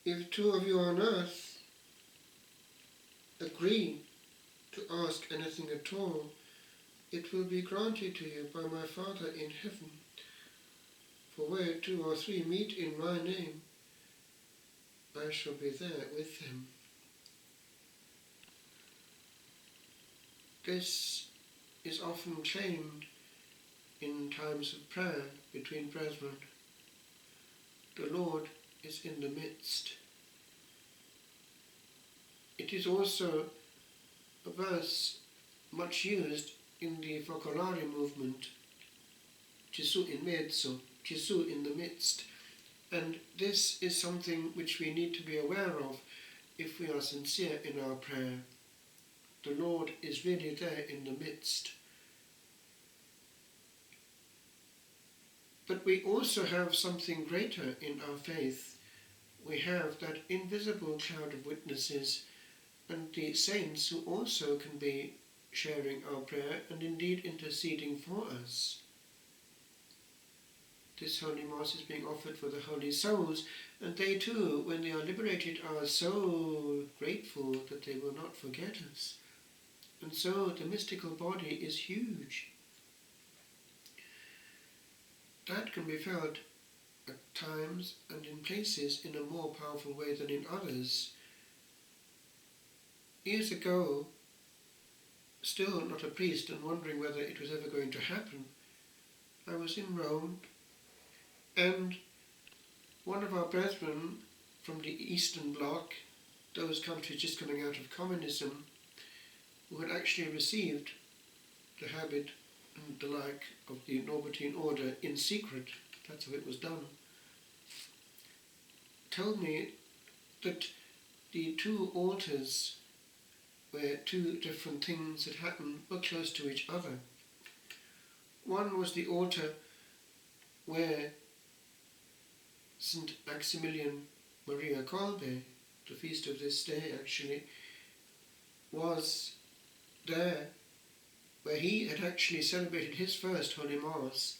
if two of you on earth agree to ask anything at all, it will be granted to you by my Father in heaven. For where 2 or 3 meet in my name, I shall be there with them. This is often claimed in times of prayer between brethren. The Lord is in the midst. It is also a verse much used in the Focolare movement, Gesù in mezzo, Gesù in the midst. And this is something which we need to be aware of if we are sincere in our prayer. The Lord is really there in the midst. But we also have something greater in our faith. We have that invisible cloud of witnesses and the saints who also can be sharing our prayer and indeed interceding for us. This Holy Mass is being offered for the holy souls, and they too, when they are liberated, are so grateful that they will not forget us. And so the mystical body is huge. That can be felt at times and in places in a more powerful way than in others. Years ago, still not a priest and wondering whether it was ever going to happen, I was in Rome, and one of our brethren from the Eastern Bloc, those countries just coming out of communism, who had actually received the habit and the like of the Norbertine order in secret, that's how it was done, told me that the 2 altars where 2 different things had happened were close to each other. One was the altar where St. Maximilian Maria Kolbe, the feast of this day actually, was there, where he had actually celebrated his first Holy Mass.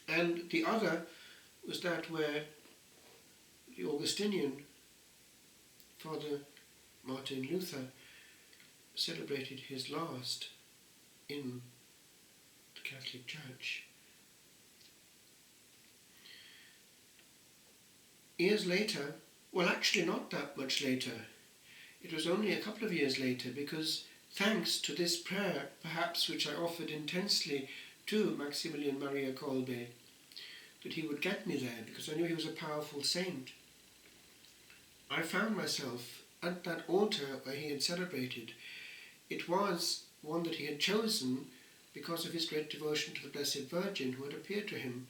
And the other was that where the Augustinian Father Martin Luther celebrated his last in the Catholic Church. Years later, well actually not that much later, it was only a couple of years later, because thanks to this prayer, perhaps which I offered intensely to Maximilian Maria Kolbe, that he would get me there, because I knew he was a powerful saint, I found myself at that altar where he had celebrated. It was one that he had chosen because of his great devotion to the Blessed Virgin, who had appeared to him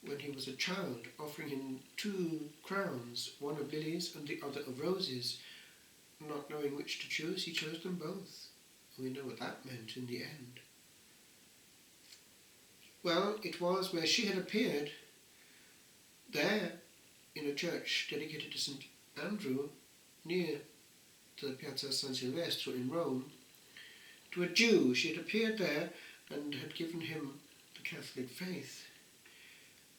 when he was a child, offering him 2 crowns, one of lilies and the other of roses. Not knowing which to choose, he chose them both. We know what that meant in the end. Well, it was where she had appeared, there in a church dedicated to St. Andrew, near to the Piazza San Silvestro in Rome, to a Jew. She had appeared there and had given him the Catholic faith.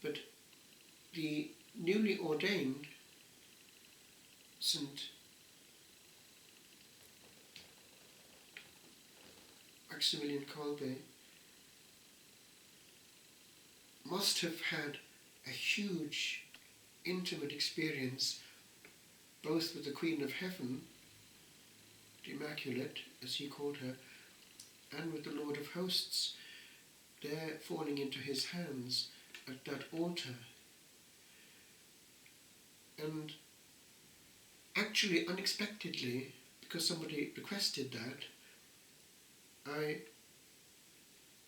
But the newly ordained St. Maximilian Kolbe must have had a huge, intimate experience both with the Queen of Heaven, the Immaculate, as he called her, and with the Lord of Hosts, there falling into his hands at that altar. And actually, unexpectedly, because somebody requested that, I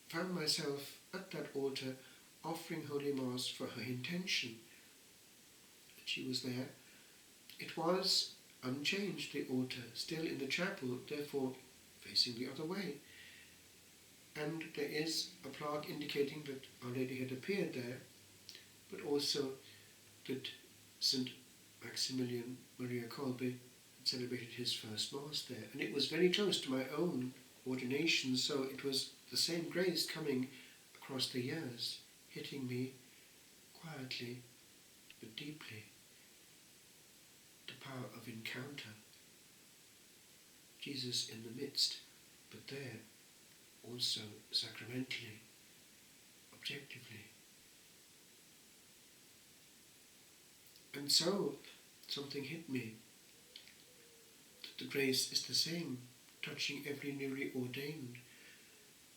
found myself at that altar offering Holy Mass for her intention. She was there. It was unchanged, the altar, still in the chapel, therefore facing the other way. And there is a plaque indicating that Our Lady had appeared there, but also that St. Maximilian Maria Kolbe had celebrated his first Mass there. And it was very close to my own ordination, so it was the same grace coming across the years, hitting me quietly but deeply. the power of encounter, Jesus in the midst, but there also sacramentally, objectively. And so something hit me, that the grace is the same, touching every newly ordained,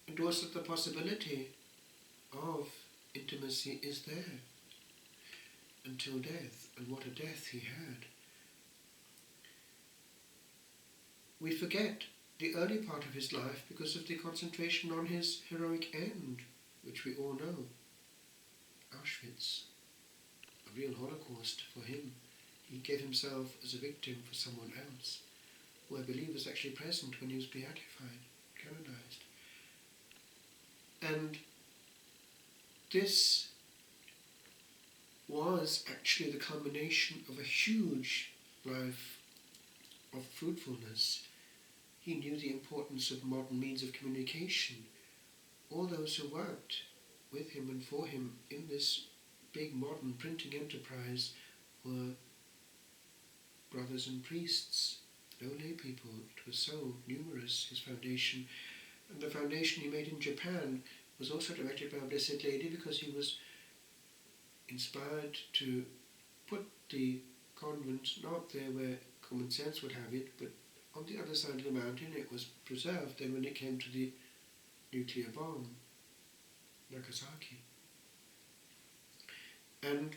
and also the possibility of intimacy is there until death, and what a death he had. We forget the early part of his life because of the concentration on his heroic end, which we all know. Auschwitz, a real Holocaust for him. He gave himself as a victim for someone else, who I believe was actually present when he was beatified, canonized. And this was actually the culmination of a huge life of fruitfulness. He knew the importance of modern means of communication. All those who worked with him and for him in this big modern printing enterprise were brothers and priests, no lay people. It was so numerous, his foundation. And the foundation he made in Japan was also directed by Our Blessed Lady, because he was inspired to put the convent not there where common sense would have it, but on the other side of the mountain. It was preserved then when it came to the nuclear bomb, Nagasaki. And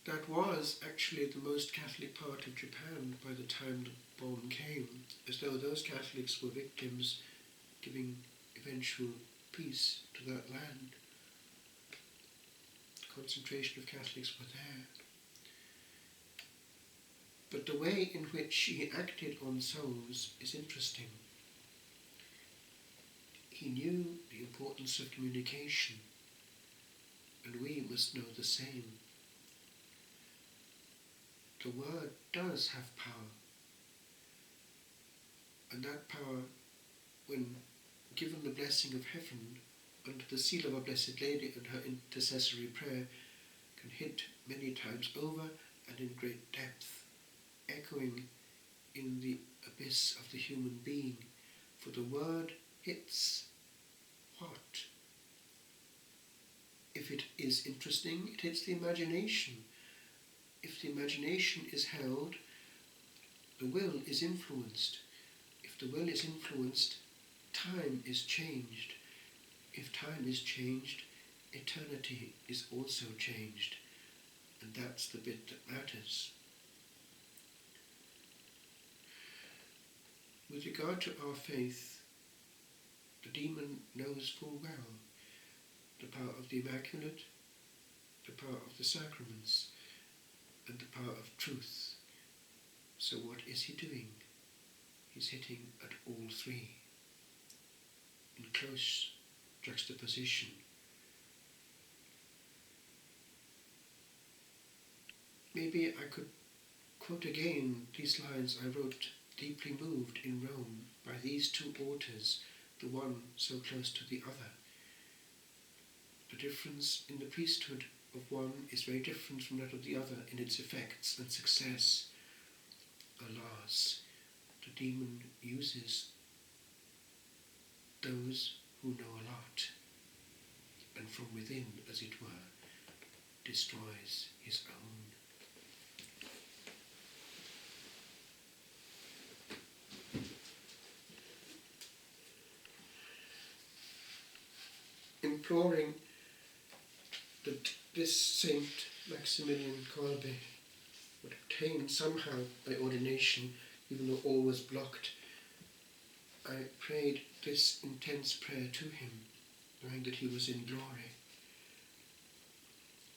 that was actually the most Catholic part of Japan by the time the bomb came, as though those Catholics were victims giving eventual peace to that land. The concentration of Catholics were there. But the way in which he acted on souls is interesting. He knew the importance of communication, and we must know the same. The word does have power, and that power, when given the blessing of heaven under the seal of Our Blessed Lady and her intercessory prayer, can hit many times over and in great depth, echoing in the abyss of the human being. For the word hits what? If it is interesting, it hits the imagination. If the imagination is held, the will is influenced. If the will is influenced, time is changed. If time is changed, eternity is also changed. And that's the bit that matters. With regard to our faith, the demon knows full well the power of the Immaculate, the power of the sacraments, and the power of truth. So what is he doing? He's hitting at all three in close juxtaposition. Maybe I could quote again these lines I wrote, deeply moved in Rome by these two altars, the one so close to the other. The difference in the priesthood of one is very different from that of the other in its effects and success. Alas, the demon uses those who know a lot, and from within, as it were, destroys his own. Imploring that this Saint Maximilian Kolbe would obtain somehow by ordination, even though all was blocked, I prayed this intense prayer to him, knowing that he was in glory.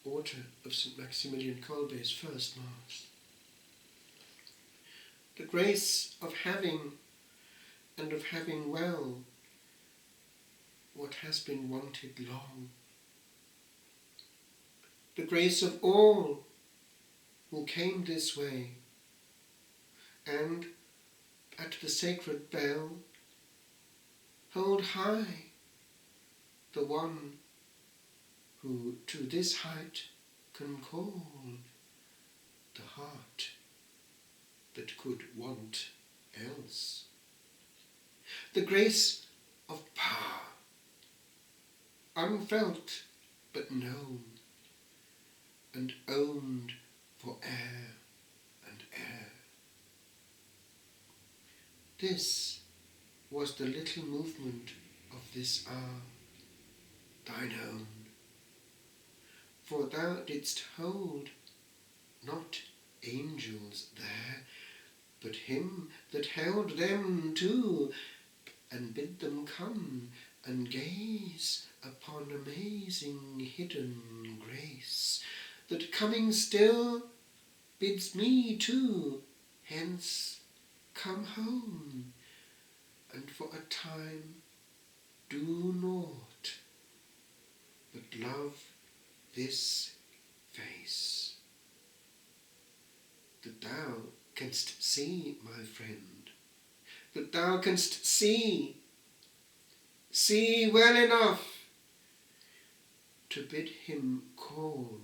Altar of St. Maximilian Kolbe's first Mass. The grace of having and of having well what has been wanted long. The grace of all who came this way, and at the sacred bell hold high the one who to this height can call the heart that could want else. The grace of power, unfelt but known, and owned for air and air. This was the little movement of this hour, thine own. For thou didst hold not angels there, but him that held them too, and bid them come and gaze upon amazing hidden grace, that coming still bids me too hence come home, and for a time do naught but love this face, that thou canst see, my friend, that thou canst see well enough to bid him call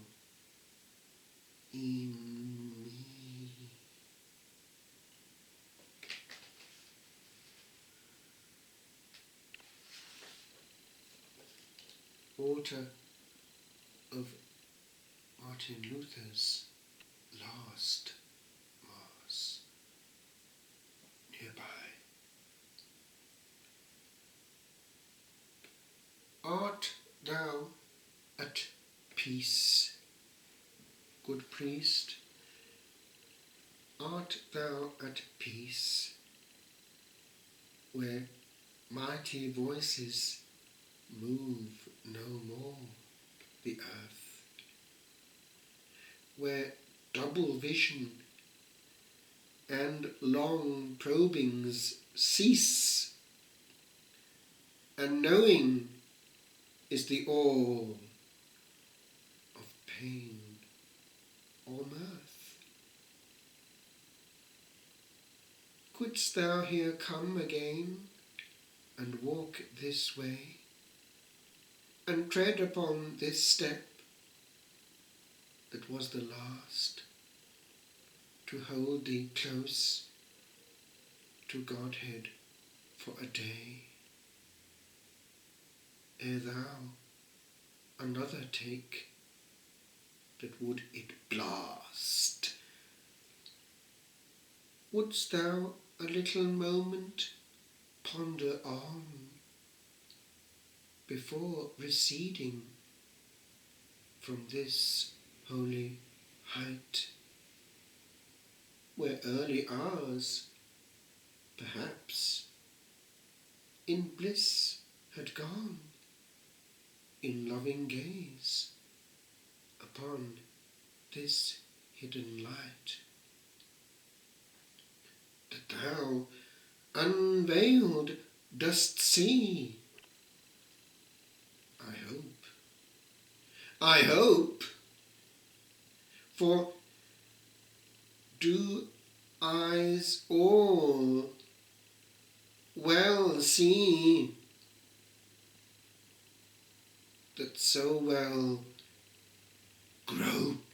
in me. Altar of Martin Luther's last Mass, nearby. Art thou at peace, good priest? Art thou at peace, where mighty voices move no more the earth, where double vision and long probings cease, and knowing is the all of pain or mirth? Couldst thou here come again and walk this way, and tread upon this step that was the last, to hold thee close to Godhead for a day, ere thou another take that would it blast? Wouldst thou a little moment ponder on, before receding from this holy height, where early hours, perhaps, in bliss had gone, in loving gaze upon this hidden light, that thou unveiled dost see? I hope, for do eyes all well see, that so well grope